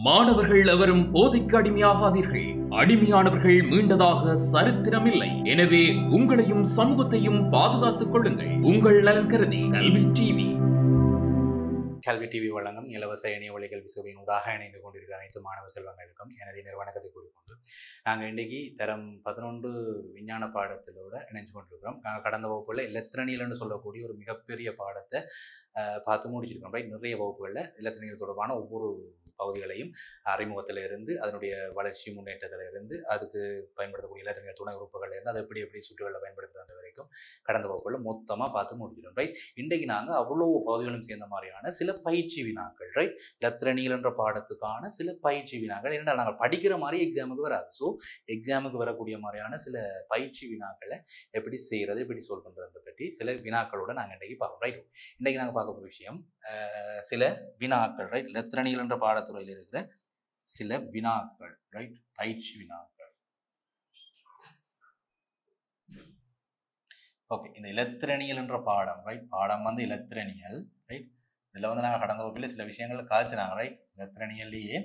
மாணவர்கள் எவரும் போதைக்கு அடிமையாகாதீர்கள். அடிமையானவர்கள் மீண்டதாக சரித்திரமில்லை. எனவே உங்களையும் சமூகத்தையும் பாதுகாத்துக் கொள்ளுங்கள். உங்கள் நலன் கருதி கல்வி டிவி. கல்வி டிவி வழங்கும் இலவச இணைய வழி கல்வி சேவையின் ஊடாக இணைந்து கொண்டிருக்கிற அனைத்து மாணவ செல்வங்களுக்கும் எனது நிறுவனத்தை கூறிக்கொண்டு நாங்கள் இன்றைக்கு தரம் 11 விஞ்ஞான பாடத்திலோட இணைஞ்சு கொண்டிருக்கிறோம். நாங்கள் கடந்த வகுப்புகளில் இலத்திரனியல்னு சொல்லக்கூடிய ஒரு மிகப்பெரிய பாடத்தை பார்த்து முடிச்சிருக்கோம். ரைட், நிறைய வகுப்புகளில் இலத்திரனியல் தொடர்பான ஒவ்வொரு பகுதிகளையும் அறிமுகத்தில் இருந்து அதனுடைய வளர்ச்சி முன்னேற்றத்தில் இருந்து அதுக்கு பயன்படுத்தக்கூடிய இலத்திரனியல் துணை உறுப்புகள் இருந்து அதை எப்படி சுற்றுகளில் பயன்படுத்துகிற வரைக்கும் கடந்த வகுப்புகளில் மொத்தமாக பார்த்து முடிச்சிடும். ரைட், இன்றைக்கு நாங்கள் அவ்வளோ பகுதிகளும் சேர்ந்த மாதிரியான சில பயிற்சி வினாக்கள், ரைட், இலத்திரனியல் என்ற பாடத்துக்கான சில பயிற்சி வினாக்கள் என்னென்னா நாங்கள் படிக்கிற மாதிரி எக்ஸாமுக்கு வராது. ஸோ எக்ஸாமுக்கு வரக்கூடிய மாதிரியான சில பயிற்சி வினாக்களை எப்படி செய்கிறது, எப்படி சால்வ் பண்ணுறதை பற்றி சில வினாக்களோட நாங்கள் இன்றைக்கு பார்ப்போம். ரைட், இன்றைக்கு நாங்கள் பார்க்க போகிற விஷயம் சில வினாக்கள். ரைட், இலத்திரனியல் என்ற பாடத்துறையில் இருக்கிற சில வினாக்கள். ரைட், பயிற்சி வினாக்கள். ஓகே, இந்த இலத்திரனியல் என்ற பாடம், ரைட், பாடம் வந்து இலத்திரனியல். ரைட், இதில் வந்து நாங்கள் கடந்த வகுப்பில் சில விஷயங்கள் காய்ச்சினாங்க. ரைட், இலத்திரனியல்லையே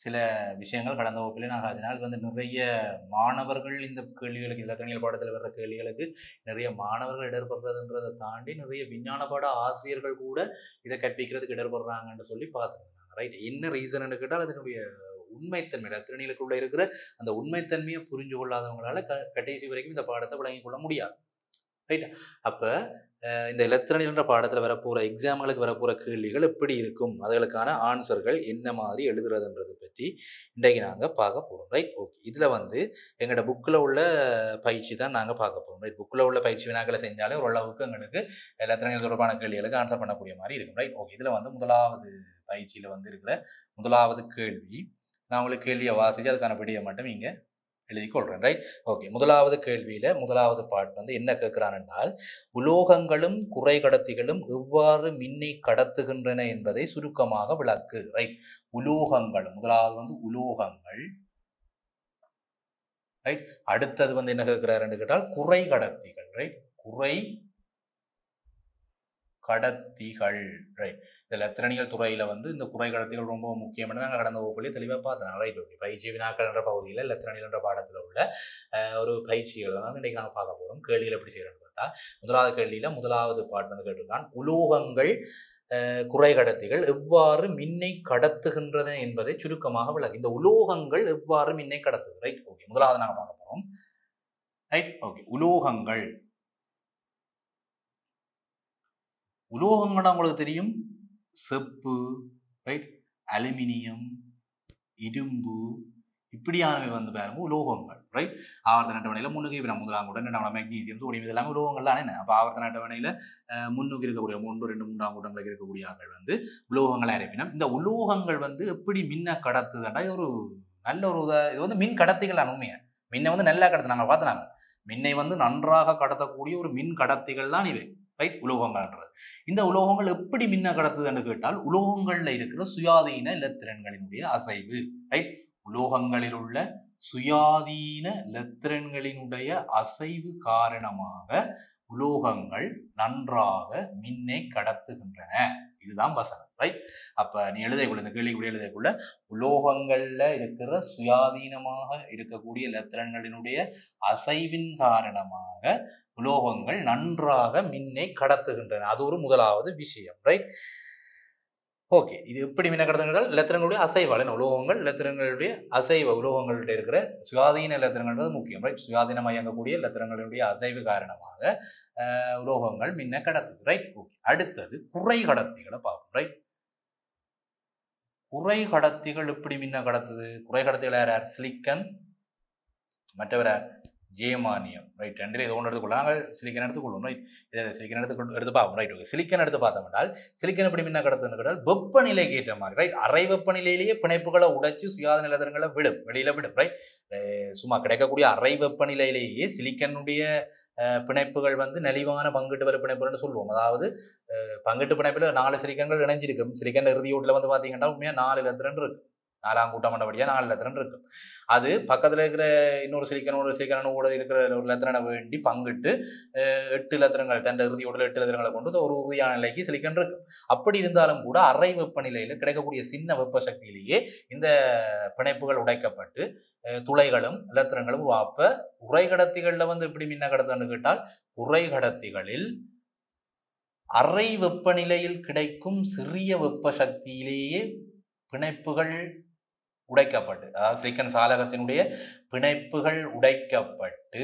சில விஷயங்கள் கடந்த வகுப்பிலே நாங்கள் அதனால் வந்து நிறைய மாணவர்கள் இந்த கேள்விகளுக்கு இலத்திரனியல் பாடத்தில் வர்ற கேள்விகளுக்கு நிறைய மாணவர்கள் இடர்படுறதுன்றதை தாண்டி நிறைய விஞ்ஞான பாட ஆசிரியர்கள் கூட இதை கற்பிக்கிறதுக்கு இடர்படுறாங்கன்னு சொல்லி பார்த்துருந்தாங்க. ரைட், என்ன ரீசன்னு கேட்டால் அதனுடைய உண்மைத்தன்மை, இலத்திரனியலுக்குள்ள இருக்கிற அந்த உண்மைத்தன்மையை புரிஞ்சு கொள்ளாதவங்களால கடைசி வரைக்கும் இந்த பாடத்தை விளங்கிக் கொள்ள முடியாது. ரைட், அப்போ இந்த இலத்திரனியல் என்ற பாடத்தில் வரப்போகிற எக்ஸாம்களுக்கு வரப்போகிற கேள்விகள் எப்படி இருக்கும், அதுகளுக்கான ஆன்சர்கள் என்ன மாதிரி எழுதுறதுன்றதை பற்றி இன்றைக்கு நாங்கள் பார்க்க போகிறோம். ரைட், ஓகே, இதில் வந்து எங்களோட புக்கில் உள்ள பயிற்சி தான் நாங்கள் பார்க்க போகிறோம். ரைட், புக்கில் உள்ள பயிற்சி வினாக்களை செஞ்சாலே ஓரளவுக்கு எங்களுக்கு இலத்திரனியல் தொடர்பான கேள்விகளுக்கு ஆன்சர் பண்ணக்கூடிய மாதிரி இருக்கும். ரைட், ஓகே, இதில் வந்து முதலாவது பயிற்சியில் வந்து இருக்கிற முதலாவது கேள்வி, நான் உங்களுக்கு கேள்வியை வாசித்து அதுக்கான விடையை மட்டும் இங்கே எழுதி கொள்றேன். ரைட், ஓகே, முதலாவது கேள்வியில முதலாவது பாட் வந்து என்ன கேட்கிறான் என்றால், உலோகங்களும் குறை கடத்திகளும் எவ்வாறு மின்னை கடத்துகின்றன என்பதை சுருக்கமாக விளக்கு. ரைட், உலோகங்கள் முதலாவது வந்து உலோகங்கள். ரைட், அடுத்தது வந்து என்ன கேட்கிறாருன்னு கேட்டால் குறை கடத்திகள். ரைட், குறை கடத்திகள். ரைட், இந்த இலத்திரனியல் துறையில வந்து இந்த குறை கடத்திகள் ரொம்ப முக்கியமான நாங்கள் கடந்த வகுப்புலேயே தெளிவாக பார்த்தோம். ரைட், ஓகே, பயிற்சி வினாக்கள் என்ற பகுதியில் இலத்திரனியல் என்ற பாடத்தில் உள்ள ஒரு பயிற்சிகளை தான் இன்றைக்கு நாங்கள் பார்க்க போகிறோம். கேள்விகள் எப்படி செய்யறோம்னு பார்த்தா, முதலாவது கேள்வியில முதலாவது பாட் வந்து கேட்டிருக்கான், உலோகங்கள் குறை கடத்திகள் எவ்வாறு மின்னை கடத்துகின்றன என்பதை சுருக்கமாக விளக்கு. இந்த உலோகங்கள் எவ்வாறு மின்னை கடத்துது. ரைட், ஓகே, முதலாவது நாங்கள் பார்க்க போகிறோம். ரைட், ஓகே, உலோகங்கள். உலோகங்கள் உங்களுக்கு தெரியும், செப்பு, ரைட், அலுமினியம், இரும்பு, இப்படியானவை வந்து பாருங்க உலோகங்கள். ரைட், ஆவர்த்தன அட்டவணையில முன்னுக்கு முதலாம் கூட ரெண்டாம் மெக்னீசியம், சோடியம், இதெல்லாம் உலோகங்கள் தான். என்ன அப்போ ஆவர்த்தன அட்டவணையில முன்னுக்கு இருக்கக்கூடிய 1, 2, 3ஆம் கூட்டங்களுக்கு இருக்கக்கூடிய ஆக்கள் வந்து உலோகங்களை அறிவினம். இந்த உலோகங்கள் வந்து எப்படி மின்ன கடத்துதுன்னா இது ஒரு நல்ல ஒரு இது வந்து மின் கடத்திகள் தான். உண்மையா மின்னை வந்து நல்லா கடத்து நாங்கள் பார்த்துனாங்க. மின்னை வந்து நன்றாக கடத்தக்கூடிய ஒரு மின் கடத்திகள் தான் இவை. ரைட், உலோகங்கள்ன்றது. இந்த உலோகங்கள் எப்படி மின்ன கடத்துதுன்னு கேட்டால் உலோகங்கள்ல இருக்கிற சுயாதீன இலத்திரன்களினுடைய அசைவு. ரைட், உலோகங்களில் உள்ள சுயாதீன இலத்திரன்களினுடைய அசைவு காரணமாக உலோகங்கள் நன்றாக மின்னை கடத்துகின்றன. இதுதான் வசனம். ரைட், அப்ப நீ எழுதக்குள்ள இந்த கேள்விக்குள்ள எழுதக்குள்ள உலோகங்கள்ல இருக்கிற சுயாதீனமாக இருக்கக்கூடிய இலத்திரன்களினுடைய அசைவின் காரணமாக உலோகங்கள் நன்றாக மின்னை கடத்துகின்றன. அது ஒரு முதலாவது விஷயம். ரைட், ஓகே, இது எப்படி மின்ன கடத்துகின்றால் இலத்திரங்களுடைய அசைவால் உலோகங்கள் இலத்திரங்களுடைய அசைவு உலோகங்கள்ட்ட இருக்கிற சுயாதீன இலத்திரங்கள் முக்கியம். ரைட், சுயாதீனமாக இயங்கக்கூடிய இலத்திரங்களுடைய அசைவு காரணமாக உலோகங்கள் மின்ன கடத்துது. ரைட், ஓகே, அடுத்தது குறை கடத்திகளை பார்ப்போம். ரைட், குறை கடத்திகள் எப்படி மின்ன கடத்துது? குறை கடத்திகள் யார்? சிலிக்கன், மற்றவர் ஜேமானியம். ரைட், ரெண்டில் இது ஒன்று எடுத்துக்கொள்ள நாங்கள் சிலிக்கன் எடுத்துக்கொள்வோம். ரைட், இதை சிலிக்கன் எடுத்து பார்ப்போம். ரைட், ஓகே, சிலிக்கன் எடுத்து பார்த்தோம்னால் சிலிக்கன் எப்படி மின்ன கடத்துன்னு கேட்டால் வெப்பநிலைக்கு ஏற்ற மாதிரி. ரைட், அரை வெப்பநிலையிலேயே பிணைப்புகளை உடைச்சு சுயாதீன இலத்திரங்களை விடும், வெளியில விடும். ரைட், சும்மா கிடைக்கக்கூடிய அரை வெப்பநிலையிலேயே சிலிக்கனுடைய பிணைப்புகள் வந்து நலிவான பங்கிட்டு வர பிணைப்புன்னு சொல்லுவோம். அதாவது பங்கிட்டு பிணைப்பில் 4 சிலிக்கன்கள் இணைஞ்சிருக்கும். சிலிக்கன் இறுதியோட்டில் வந்து பார்த்தீங்கன்னா உண்மையாக 4 இலத்திரன் இருக்கு. 4ஆம் கூட்டம் மண்டபடியாக 4 லத்திரன் இருக்கும். அது பக்கத்தில் இருக்கிற இன்னொரு சிலிக்கனோட கூட இருக்கிற ஒரு லத்திரனை வேண்டி பங்கிட்டு 8 லத்திரங்கள் தண்ட இறுதியோட 8 லத்திரங்களை கொண்டு ஒரு உறுதியான நிலைக்கு சிலிக்கன் இருக்கும். அப்படி இருந்தாலும் கூட அறை வெப்பநிலையில் கிடைக்கக்கூடிய சின்ன வெப்ப சக்தியிலேயே இந்த பிணைப்புகள் உடைக்கப்பட்டு துளைகளும் இலத்திரங்களும் அப்ப உறைகடத்திகள்ல வந்து எப்படி மின்ன கடத்தன்னு கேட்டால் உறைகடத்திகளில் அறை வெப்பநிலையில் கிடைக்கும் சிறிய வெப்ப சக்தியிலேயே பிணைப்புகள் உடைக்கப்பட்டு, அதாவது சிலிக்கன் சாலகத்தினுடைய பிணைப்புகள் உடைக்கப்பட்டு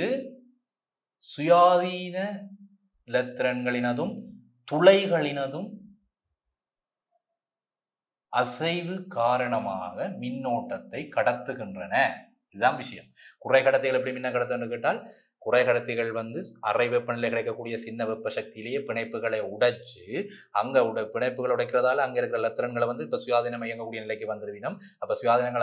சுயாதீன இலத்திரன்களினதும் துளைகளினதும் அசைவு காரணமாக மின்னோட்டத்தை கடத்துகின்றன. இதுதான் விஷயம். குறை கடத்திகள் எப்படி மின்ன கடத்துன்னு கேட்டால் குறை கடத்திகள் வந்து அறை வெப்பநிலை கிடைக்கக்கூடிய சின்ன வெப்ப சக்தியிலேயே பிணைப்புகளை உடைச்சு அங்க பிணைப்புகள் உடைக்கிறதால அங்க இருக்கிற லத்திரன்களை வந்து இப்ப சுயாதீனம் இயங்கக்கூடிய நிலைக்கு வந்துருவினோம். அப்ப சுயாதீன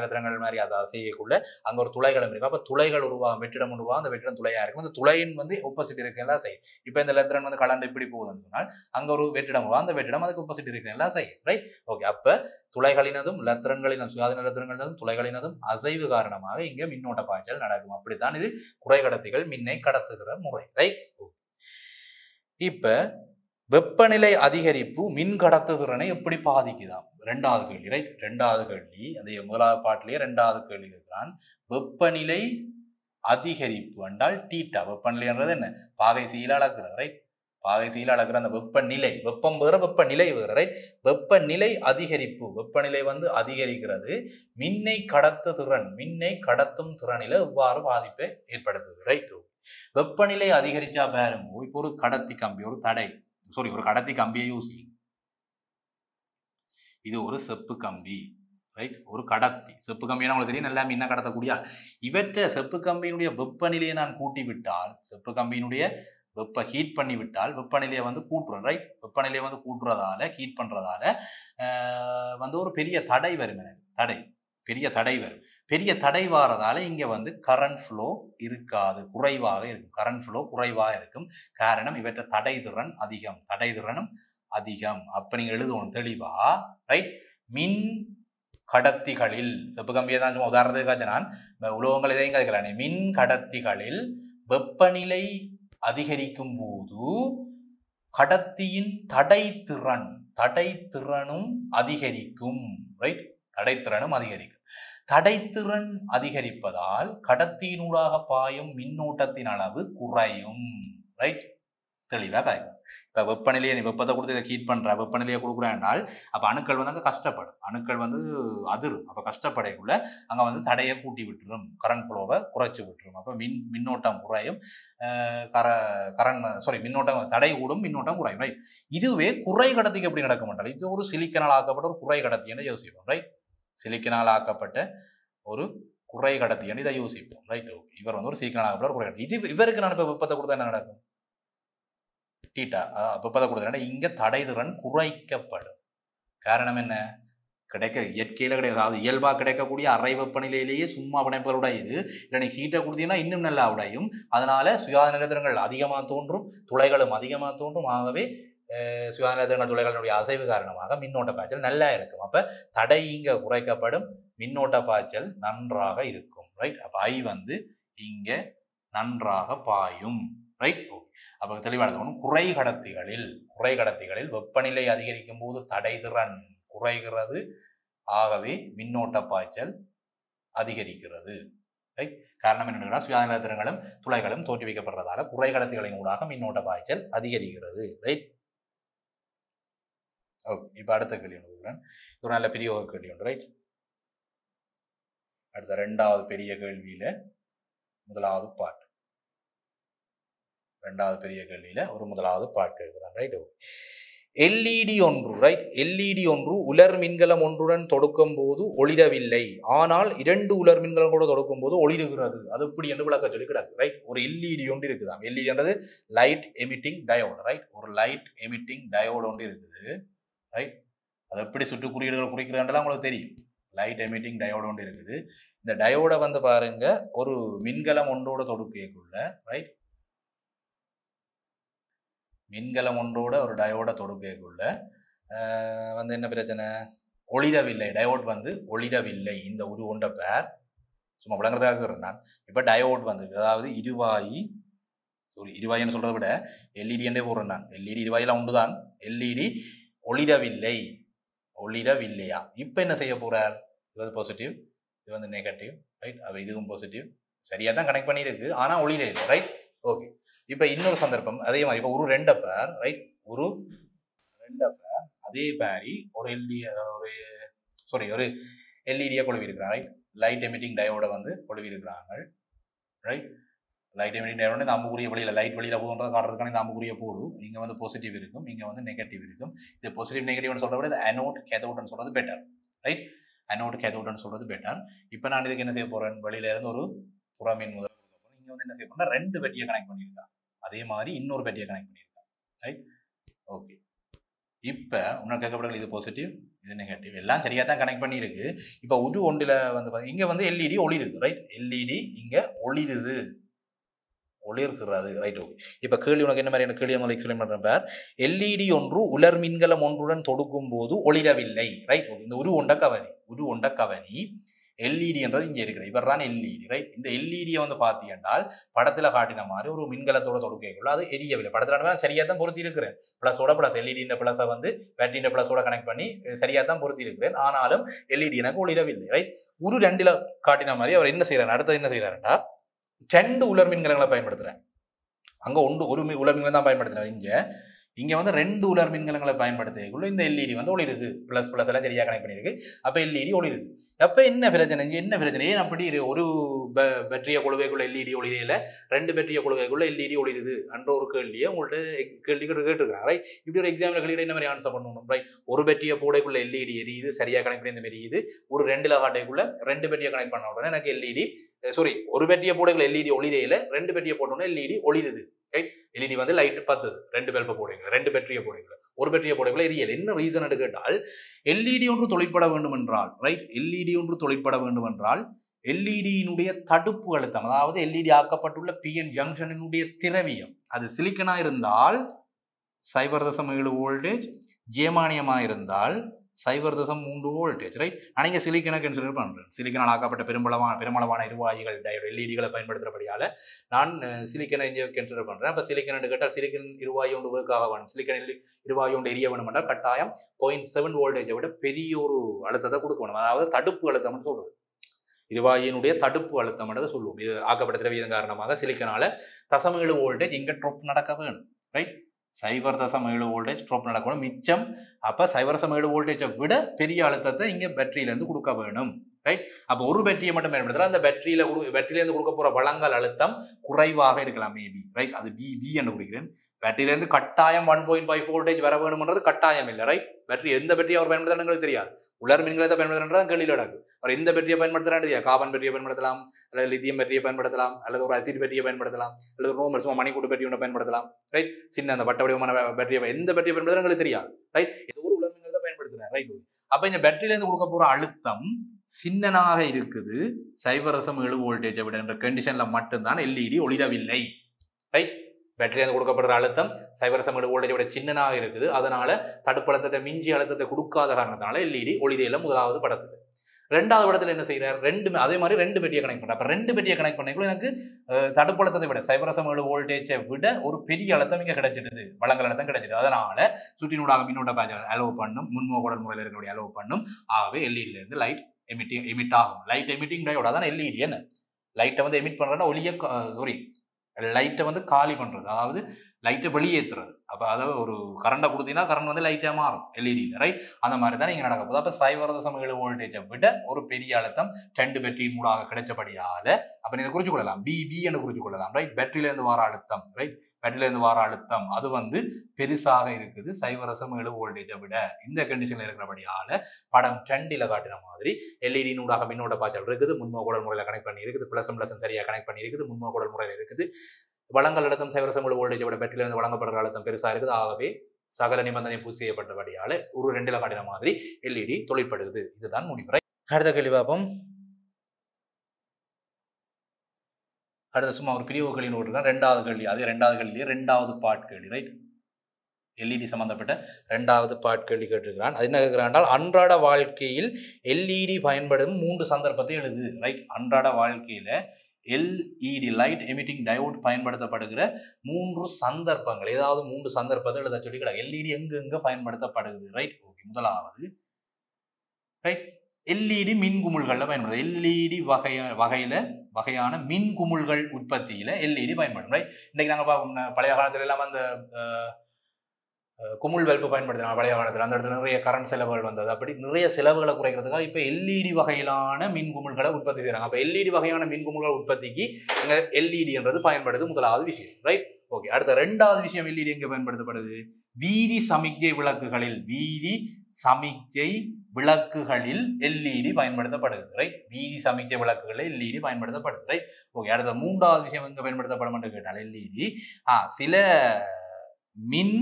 லத்திரங்கள் மாதிரி அதை அசையக்குள்ள அங்க ஒரு துளைகளும் இருக்கும். அப்ப துளைகள் வெற்றிடம் உருவா, அந்த வெற்றிடம் துளையா இருக்கும். அந்த துளையின் வந்து ஒப்போசிட் இருக்குங்களா செய்யும். இப்ப இந்த லத்திரன் வந்து கலண்டு இப்படி போகுதுன்னு சொன்னால் அங்க ஒரு வெற்றிடம் உருவா, அந்த வெற்றிடம் அதுக்கு ஒப்போசிட் இருக்குங்களா செய்யும். Right, okay. அப்ப துளைகளினதும் லத்திரன்களினதும் சுயாதீன லத்திரங்களினதும் துளைகளினதும் அசைவு காரணமாக இங்க மின்னோட்ட பாய்ச்சல் நடக்கும். அப்படித்தான் இது குறைகடத்திகள் மின்னை கடத்துகிற முறை. ரைட், இப்ப வெப்பநிலை அதிகரிப்பு மின் கடத்துதிறனை எப்படி பாதிக்குதாம்? 2வது கேள்வி. ரைட், 2வது கேள்வி. அந்த முதலாவது பாட்டிலேயே 2வது கேள்வி இருக்கிறான். வெப்பநிலை அதிகரிப்பு என்றால் தீட்டா. வெப்பநிலைன்றது என்ன? பாகை சீல அளக்கிறது. ரைட், பாகை சீல அளக்கிற அந்த வெப்பநிலை, வெப்பம் வேற வெப்பநிலை வேற. ரைட், வெப்பநிலை அதிகரிப்பு, வெப்பநிலை வந்து அதிகரிக்கிறது மின்னை கடத்துதிறன், மின்னை கடத்தும் திறனில எவ்வாறு பாதிப்பை ஏற்படுத்துது? ரைட், வெப்பநிலை அதிகரிச்சா பாருங்க, இப்போ ஒரு கடத்தி கம்பி, ஒரு கடத்தி கம்பியை யூசி, இது ஒரு செப்பு கம்பி. ரைட், ஒரு கடத்தி செப்பு கம்பியான உங்களுக்கு தெரியும், நல்லா மின்ன கடத்தக்கூடிய. இவற்றை செப்பு கம்பியினுடைய வெப்பநிலையை நான் கூட்டி விட்டால், செப்பு கம்பியினுடைய ஹீட் பண்ணி விட்டால் வெப்பநிலையை வந்து கூட்டுறோம். ரைட், வெப்பநிலையை வந்து கூட்டுறதால ஹீட் பண்றதால வந்து ஒரு பெரிய தடை வரும். பெரிய தடை வரும். பெரிய தடை வாரதால இங்க வந்து கரண்ட் ஃப்ளோ இருக்காது, குறைவாக இருக்கும். கரண்ட் ஃப்ளோ குறைவாக இருக்கும். காரணம் இவற்றை தடைதிறன் அதிகம். அப்ப நீங்க எழுதுவோம் தெளிவா. ரைட், மின் கடத்திகளில், செப்பு கம்பியை தான் உதாரணத்துக்காக நான் உலோகங்கள் இதையும் கதைக்கலானே, மின் கடத்திகளில் வெப்பநிலை அதிகரிக்கும் போது கடத்தியின் தடைத்திறனும் அதிகரிக்கும். ரைட், தடைத்திறனும் அதிகரிக்கும். தடைத்திறன் அதிகரிப்பதால் கடத்தியினூடாக பாயும் மின்னோட்டத்தின் அளவு குறையும். ரைட், தெளிவாக காய்க்கும். இப்ப வெப்பநிலையை நீ வெப்பத்தை கொடுத்து இதை ஹீட் பண்ற, வெப்பநிலையை கொடுக்குறேன்னால் அப்ப அணுக்கள் வந்து அங்க கஷ்டப்படும், அணுக்கள் வந்து அதிரும். அப்ப கஷ்டப்படைக்குள்ள அங்க வந்து தடையை கூட்டி விட்டுரும், கரண்ட் ஃப்ளோவை குறைச்சி விட்டுரும். அப்ப மின்னோட்டம் குறையும், மின்னோட்டம் தடை கூடும், மின்னோட்டம் குறையும். ரைட், இதுவே குறை கடத்திக்கு எப்படி நடக்க மாட்டாங்க? இது ஒரு சிலிக்கனால் ஆக்கப்பட்ட ஒரு குறை கடத்தி என்று யோசிப்போம். ரைட், சிலிக்கனால் ஆக்கப்பட்ட ஒரு குறை கடத்தி என்று இதை யோசிப்போம். ரைட், இவர் வந்து ஒரு சிலிக்கனால் ஆக்கப்பட்ட ஒரு குறை கடத்தி. இது இவருக்கு நான் இப்ப வெப்பத்தை கொடுத்தா என்ன நடக்கும்? தீட்டா வெப்பத்தை கொடுத்தா இங்க தடைதிறன் குறைக்கப்படும். காரணம் என்ன? இயற்கையில கிடையாது, அதாவது இயல்பா கிடைக்கக்கூடிய அறை வெப்பநிலையிலேயே சும்மா பிணைப்புகள் உடையுது. இல்லை நீ ஹீட்டை கொடுத்தீங்கன்னா இன்னும் நல்லா உடையும். அதனால சுயாதீன நிலத்திரங்கள் அதிகமாக தோன்றும், துளைகளும் அதிகமாக தோன்றும். ஆகவே சுயாதீன நிலத்திரங்கள் துளைகளுடைய அசைவு காரணமாக மின்னோட்ட பாய்ச்சல் நல்லா இருக்கும். அப்ப தடை இங்க குறைக்கப்படும், மின்னோட்ட பாய்ச்சல் நன்றாக இருக்கும். ரைட், அப்ப ஐ வந்து இங்க நன்றாக பாயும். ரைட், அப்ப தெளிவான குறை கடத்திகளில் வெப்பநிலை அதிகரிக்கும் போது தடைதிறன் குறைகிறது, ஆகவே மின்னோட்ட பாய்ச்சல் அதிகரிக்கிறது. ரைட், காரணம் என்னன்னா சுயாதீன நிலத்திரங்களும் துளைகளும் தோற்றுவிக்கப்படுறதால குறை கடத்திகளின் ஊடாக மின்னோட்ட பாய்ச்சல் அதிகரிக்கிறது. ரைட், இப்ப அடுத்த கேள்வி ஒன்று, ஒரு நல்ல பெரிய ஒரு கேள்வி ஒன்று. ரைட், அடுத்த 2வது பெரிய கேள்வியில முதலாவது பாட்டு, 2வது பெரிய கேள்வியில ஒரு முதலாவது பாட்டு கேட்கிறான். ரைட், எல்இடி ஒன்று, ரைட், எல்இடி ஒன்று உலர் மின்கலம் ஒன்றுடன் தொடுக்கும் போது ஒளிரவில்லை, ஆனால் 2 உலர் மின்கலம் கூட தொடுக்கும் போது ஒளிருகிறது. அது எப்படி என்று விளக்க சொல்லி கிடக்கு. ரைட், ஒரு எல்இடி ஒன்று இருக்குதாம். எல்இடி என்றது லைட் எமிட்டிங் டயோடு. ரைட், ஒரு லைட் எமிட்டிங் டயோடு ஒன்று இருக்குது. ரைட், அது எப்படி சுற்று குறியீடுகள் குறிக்கிறதுலாம் உங்களுக்கு தெரியும். லைட் எமிட்டிங் டயோடு ஒன்று இருக்குது. இந்த டயோடை வந்து பாருங்க, ஒரு மின்கலம் ஒன்றோட தொடுக்கைக்குள்ள, ரைட், மின்கலம் ஒன்றோட ஒரு டயோட தொடுக்கைக்குள்ள வந்து என்ன பிரச்சனை? ஒளிரவில்லை. டயோட் வந்து ஒளிரவில்லை. இந்த ஒரு ஒன்ற பேர் சும்மா விளங்குறதாக நான் இப்போ டயோட் வந்து அதாவது இருவாயின்னு சொல்றதை விட எல்இடி என்றே போடுறேன் நான். எல்இடி இருவாயெல்லாம் உண்டுதான். எல்இடி ஒளிரவில்லையா? இப்போ என்ன செய்ய போறார்? இது வந்து பாசிட்டிவ், இது வந்து நெகட்டிவ், ரைட்? அப்போ இதுவும் பாசிட்டிவ், சரியா தான் கனெக்ட் பண்ணியிருக்கு, ஆனா ஒளிர இல்லை, ரைட்? ஓகே. இப்போ இன்னொரு சந்தர்ப்பம் அதே மாதிரி, இப்போ ஒரு ரெண்ட பேர், ரைட்? ஒரு ரெண்ட பேர் அதே மாதிரி ஒரு எல்இடியை கொழுவி இருக்கிறாங்க, ரைட்? லைட் எமிட்டிங் டயோட வந்து கொழுவி இருக்கிறாங்க, ரைட்? லைட் எமிட்டிங் டயோட இந்த அம்புக்குரிய வழியில் லைட் வழியில் போகுன்றதை காட்டுறதுக்கான இந்த அம்புக்குரிய போடும். இங்கே வந்து பாசிட்டிவ் இருக்கும், இங்கே வந்து நெகட்டிவ் இருக்கும். இது பாசிட்டிவ் நெகட்டிவ்னு சொல்கிறத விட அனோட் கேத்தோட்னு சொல்கிறது பெட்டர், ரைட்? அனோட் கேத்தோட்னு சொல்கிறது பெட்டர். இப்போ நான் இதுக்கு என்ன செய்ய போகிறேன்? வெளியில இருந்து ஒரு புறமின் முதல் இங்கே வந்து என்ன செய்ய போறேன்னா 2 பெட்டியை கனெக்ட் பண்ணியிருக்கான். அதே மாதிரி இன்னொரு பெட்டியை கனெக்ட் பண்ணியிருக்கான், ரைட்? ஓகே. இப்போ உனக்கு கேட்கப்படல இது பாசிட்டிவ், இது நெகட்டிவ், எல்லாம் சரியா தான் கனெக்ட் பண்ணியிருக்கு. இப்போ ஒரு ஒன்றில் வந்து இங்கே வந்து எல்இடி ஒளிருது, ரைட்? எல்இடி இங்கே ஒளிர்கிறது, ரைட்? ஓகே. இப்போ கேள்வி உனக்கு என்ன மாதிரியான கேள்வி உங்களுக்கு எக்ஸ்பிளைன் பண்ணுறேன் பார். எல்இடி ஒன்று உலர் மின்கலம் ஒன்றுடன் தொடுக்கும் போது ஒளிரவில்லை, ரைட்? ஓகே. இந்த ஒரு ஒண்ட கவனி எல்இடி என்றது இங்கே இருக்கிறது. இவர் தான் எல்இடி, ரைட்? இந்த எல்இடியை வந்து பார்த்தீங்கன்னால் படத்தில் காட்டின மாதிரி ஒரு மின்கலத்தோட தொடுக்கைக்குள்ள அது எரியவில்லை. படத்தில் சரியா தான் பொருத்தி இருக்கிறேன். பிளஸோட பிளஸ் எல்இடி பிளஸை வந்து பேட்டரியின் பிளஸோட கனெக்ட் பண்ணி சரியா தான் பொருத்தி இருக்கிறேன். ஆனாலும் எல்இடி எனக்கு ஒளிரவில்லை, ரைட்? ஒரு 2ல் காட்டின மாதிரி அவர் என்ன செய்யறாரு? அடுத்தது என்ன செய்யறாருன்னா 2 உலர் மின்கலங்களை பயன்படுத்துறேன். அங்க ஒரு உலர் மின்கலம் தான் பயன்படுத்துறேன். இங்க வந்து 2 உலர் மின்கலங்களை பயன்படுத்திக்குள்ள இந்த எல்இடி வந்து ஒளிருது. பிளஸ் எல்லாம் சரியா கனெக்ட் பண்ணிருக்கு. அப்ப எல்இடி ஒளிருது. அப்ப என்ன பிரச்சனை? ஏன் அப்படி ஒரு பேட்டரிய கொள்கைக்குள்ள எல்இடி ஒளிரையில 2 பேட்டரிய கொள்கைக்குள்ள எல்இடி ஒளிருது என்ற ஒரு கேள்வியை உங்கள்ட்ட கேட்டுருக்காங்க, ரைட்? இப்படி ஒரு எக்ஸாம்பிள் கேள்வி என்ன மாதிரி ஆன்சர் பண்ணணும், ரைட்? ஒரு பேட்டரிய போடைக்குள்ள எல்இடி எரியுது, சரியா கனெக்ட் பண்ணி இந்த மாதிரி எரியுது. ஒரு 2ல் காட்டைக்குள்ள 2 பேட்டரிய கனெக்ட் பண்ண உடனே எனக்கு எல்இடி ஒரு பேட்டரிய போடைக்குள்ள எல்இடி ஒளிரையில 2 பேட்டரிய போட்டோன்னா எல்இடி ஒளிருது, ரைட்? எல்இடி வந்து லைட் 10 2 பல்ப போடுங்க, 2 பேட்டரிய போடுங்க, ஒரு பேட்டரிய போடுங்களா எரியல். என்ன ரீசன் கேட்டால் எல்இடி ஒன்று தொலைப்பட வேண்டும் என்றால், ரைட்? எல்இடி ஒன்று தொலைப்பட வேண்டும் என்றால் எல்இடியினுடைய தடுப்பு அழுத்தம், அதாவது எல்இடி ஆக்கப்பட்டுள்ள பிஎன் ஜங்ஷனினுடைய திரவியம் அது சிலிக்கனா இருந்தால் 0.7 வோல்டேஜ், ஜெர்மானியமா இருந்தால் 0.3 வோல்டேஜ், ரைட்? ஆனால் சிலிக்கனை கன்சிடர் பண்றேன். சிலிக்கனால் ஆக்கப்பட்ட பெருமளவான இருவாயிகள் எல்இடிகளை பயன்படுத்துறபடியால நான் சிலிக்கனை கன்சிடர் பண்றேன். அப்ப சிலிக்கன் கேட்டால் சிலிக்கன் இருவாயு ஒன்று ஒர்க்காக வேணும், சிலிக்கன் இருவாயு ஒன்று எரிய வேணும் என்றால் கட்டாயம் 0.7 வோல்டேஜை விட பெரிய ஒரு அழுத்தத்தை கொடுக்கணும். அதாவது தடுப்பு அழுத்தம் சொல்றது, இருவாயினுடைய தடுப்பு அழுத்தம் என்றதை சொல்லுவோம். இது ஆக்கப்பட்ட திரவியம் காரணமாக சிலிக்கனால 0.7 வோல்டேஜ் இங்க ட்ராப் நடக்க வேணும், ரைட்? 0.7 வோல்டேஜ் ட்ராப் நடக்கணும் மிச்சம். அப்ப 0.7 வோல்டேஜை விட பெரிய அழுத்தத்தை இங்க பேட்டரியில இருந்து கொடுக்க வேணும், ரைட்? அப்ப ஒரு பேட்டரியை மட்டும் பயன்படுத்தலாம். அந்த பேட்டரியில இருந்து கொடுக்க போற வழங்கல் அழுத்தம் குறைவாக இருக்கலாம், மேபி, ரைட்? அது பி என்று குடிக்கிறேன். பேட்டரியில இருந்து கட்டாயம் 1.5 வோல்டேஜ் வர வேணும்ன்றது கட்டாயம் இல்லை, ரைட்? பேட்டரி எந்த பேட்டரி அவர் பயன்படுத்துறாங்க தெரியாது. உலர் மின்கலத்தை பயன்படுத்துறாங்க கேள்வியில் நடக்கும். அவர் எந்த பேட்டரியை பயன்படுத்துறாங்க, கார்பன் பேட்டரியை பயன்படுத்தலாம், அல்லது லித்தியம் பேட்டரியை பயன்படுத்தலாம், அல்லது ஒரு அசிட் பேட்டரியை பயன்படுத்தலாம், அல்லது ஒரு நோமல் சும்மா மணிக்கூட்டு பேட்டரி ஒன்று பயன்படுத்தலாம், ரைட்? சின்ன அந்த வட்ட வடிவமான பேட்டரியை எந்த பேட்டரியை பயன்படுத்துறாங்க தெரியாது, ரைட்? ஏதோ ஒரு உலர் மின்கலத்தை பயன்படுத்துறாங்க, ரைட்? அப்ப இந்த பேட்டரியில இருந்து கொடுக்க போற அழுத்தம் சின்னனாக இருக்குது 0.7 வோல்டேஜை விட என்ற கண்டிஷன்ல மட்டும்தான் எல்இடி ஒளிரவில்லை, ரைட்? பேட்டரியிலிருந்து கொடுக்கப்படுற அழுத்தம் 0.7 வோல்டேஜை விட சின்னனாக இருக்குது. அதனால தடுப்பு அழுத்தத்தை மிஞ்சி அழுத்தத்தை கொடுக்காத காரணத்தினால எல்இடி ஒளிரையில முதலாவது படத்துக்கு. 2வது படத்துல என்ன செய்யறாரு? அதே மாதிரி 2 பெட்டியை கனெக்ட் பண்ற. அப்ப 2 பெட்டியை கனெக்ட் பண்ணிக்குள்ள எனக்கு தடுப்பு அழுத்தத்தை விட 0.7 வோல்டேஜை விட ஒரு பெரிய அழுத்தம் இங்க கிடைச்சிடுது, வழங்கல் அழுத்தம் கிடைச்சிடுது. அதனால சுற்றினூடாக மின்னோட்ட பாய்ச்சல் அலோவ் பண்ணும், முன்மோகடல் முறையில் இருக்கக்கூடிய அலோவ் பண்ணும். ஆகவே எல்இடில இருந்து லைட் எமிட் ஆகும். லைட் எமிட்டிங் டயோட் அதான் எல்இடி. என்ன லைட்டை வந்து எமிட் பண்றதுன்னா லைட்டை வந்து காலி பண்றது, அதாவது லைட்டை வெளியேற்றுறது. அப்ப அதாவது ஒரு கரண்டை கொடுத்தீங்கன்னா கரண்ட் வந்து லைட்டா மாறும் எல்இடியில், ரைட்? அந்த மாதிரி தான் நீங்க நடக்க போகுது. அப்ப 0.7 வோல்டேஜை விட ஒரு பெரிய அழுத்தம் 2 பேட்டரி மூடாக கிடைச்சபடியால அப்ப நீங்க குறிச்சு கொள்ளலாம், பி என்று குறிச்சு கொள்ளலாம், ரைட்? பேட்டரியில இருந்து வார அழுத்தம், ரைட்? பேட்டரியில இருந்து வார அழுத்தம் அது வந்து பெருசாக இருக்குது 0.7 வோல்டேஜை விட. இந்த கண்டிஷன்ல இருக்கிறபடியால படம் 2ல் காட்டின மாதிரி எல்இடி நூடாக மின்னோட்ட பாய்ச்சல் இருக்குது, முன்மோகடல் முறையில் கனெக்ட் பண்ணி இருக்குது, பிளஸ் சரியா கனெக்ட் பண்ணி இருக்குது, முன்மோகடல் முறையில் இருக்குது. வழங்கல் அழுத்தம் 0.7 வோல்டேஜை விட பேட்டரியில இருந்து வழங்கப்படுற அழுத்தம் பெருசா இருக்குது. ஆகவே சகல நிபந்தனை பூர்த்தி செய்யப்பட்டபடியால ஒரு 2ல் காட்டின மாதிரி எல்இடி தொழிற்படுது. இதுதான் முடிவு. அடுத்த கேள்வி பார்ப்போம். அடுத்த சும்மா ஒரு பிரிவு கேள்வி நோட்டு 2வது கேள்வி, அது 2வது கேள்வி 2வது பார்ட் கேள்வி, ரைட்? எல்இடி சம்பந்தப்பட்ட 2வது பார்ட் கேள்வி கேட்டிருக்கிறான். அது என்ன கேட்கிறான், அன்றாட வாழ்க்கையில் எல்இடி பயன்படும் 3 சந்தர்ப்பத்தை எழுது. ரைட், அன்றாட வாழ்க்கையில எல்இடி லைட் எமிட்டிங் டயோட் பயன்படுத்தப்படுகிற 3 சந்தர்ப்பங்கள், ஏதாவது 3 சந்தர்ப்பத்தை எழுத சொல்லிக்கிறாங்க. எல்இடி எங்க பயன்படுத்தப்படுகிறது. Right, okay. முதலாவது ரைட், எல்இடி மின்குமிழ்கள்ல பயன்படுது. எல்இடி வகையான மின்குமிழ்கள் உற்பத்தியில எல்இடி பயன்படும். ரைட், இன்னைக்கு நாங்க பழைய காலத்துல எல்லாம் அந்த குமிழ் வெல்பு பயன்படுத்தினாங்க. பழைய காலத்தில் அந்த இடத்துல நிறைய கரண்ட் செலவுகள் வந்தது. அப்படி நிறைய செலவுகளை குறைக்கிறதுக்காக இப்போ எல்இடி வகையிலான மின்குமிழ்களை உற்பத்தி செய்யறாங்க. அப்போ எல்இடி வகையான மின்குமிழ்கள் உற்பத்திக்கு எல்இடி என்றது பயன்படுது. முதலாவது விஷயம். Right, okay. அடுத்த 2வது விஷயம், எல்இடி எங்க பயன்படுத்தப்படுது, வீதி சமிக்ஞை விளக்குகளில். வீதி சமிக்ஞை விளக்குகளில் எல்இடி பயன்படுத்தப்படுது. ரைட், வீதி சமிக்ஞை விளக்குகளில் எல்இடி பயன்படுத்தப்படுது. Right, okay. அடுத்த 3வது விஷயம் எங்க பயன்படுத்தப்படும் என்று கேட்டால் எல்இடி சில மின்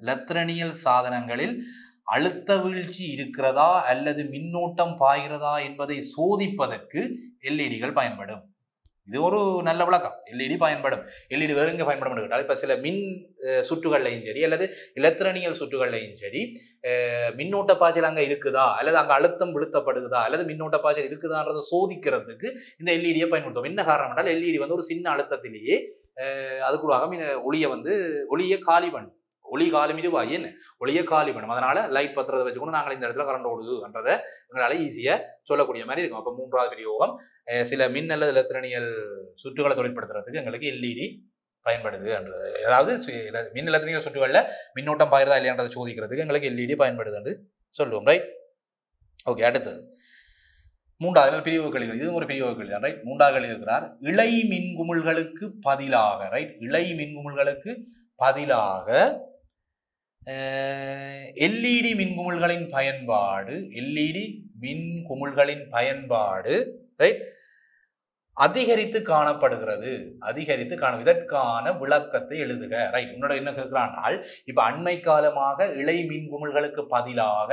லத்திரனியல் சாதனங்களில் அழுத்த வீழ்ச்சி இருக்கிறதா அல்லது மின்னோட்டம் பாய்கிறதா என்பதை சோதிப்பதற்கு எல்இடிகள் பயன்படும். இது ஒரு நல்ல விளக்கம். எல்இடி பயன்படும். எல்இடி வேறு எங்க பயன்படும் கேட்டால், இப்ப சில மின் சுற்றுகள்லையும் சரி அல்லது இலத்திரனியல் சுற்றுகள்லையும் சரி மின்னோட்ட பாய்ச்சல் அங்க இருக்குதா அல்லது அங்க அழுத்தம் விழுத்தப்படுதா அல்லது மின்னோட்ட பாய்ச்சல் இருக்குதான்றதை சோதிக்கிறதுக்கு இந்த எல்இடியை பயன்படுத்தும். என்ன காரணம் என்றால், எல்இடி ஒரு சின்ன அழுத்தத்திலேயே அதுக்குள்ளாக ஒளியை காலி பண்ணும். ஒளி காலம் இது என்ன ஒளியை காலி பண்ணும். அதனால லைட் பத்திரத்தை வச்சுக்கொண்டு நாங்கள் இந்த இடத்துல கரண்ட் ஓடுதுன்றதை எங்களால ஈஸியா சொல்லக்கூடிய மாதிரி இருக்கும். அப்ப 3வது விநியோகம், சில மின் அல்லது இலத்திரனியல் சுற்றுகளை தொழிற்படுத்துறதுக்கு எங்களுக்கு எல்இடி பயன்படுது என்றது. அதாவது மின் இலத்திரனியல் சுற்றுகள்ல மின்னோட்டம் பாய்கிறதா இல்லையான்றதை சோதிக்கிறதுக்கு எங்களுக்கு எல்இடி பயன்படுது என்று சொல்லுவோம். Right, okay. அடுத்தது 3வது பிரிவு கேள்வி. இது ஒரு பிரிவு கேள்வி தான். ரைட், 3வது கேள்வி இருக்கிறார், இழை மின்குமிழ்களுக்கு பதிலாக. ரைட், இழை மின்குமிழ்களுக்கு பதிலாக எல்இடி மின்குமிழ்களின் பயன்பாடு. எல்இடி மின்குமிழ்களின் பயன்பாடு ரைட் அதிகரித்து காணப்படுகிறது. இதற்கான விளக்கத்தை எழுதுக. ரைட், உன்னோட என்ன கேட்கிறானால், இப்ப அண்மை காலமாக இழை மின்குமிழ்களுக்கு பதிலாக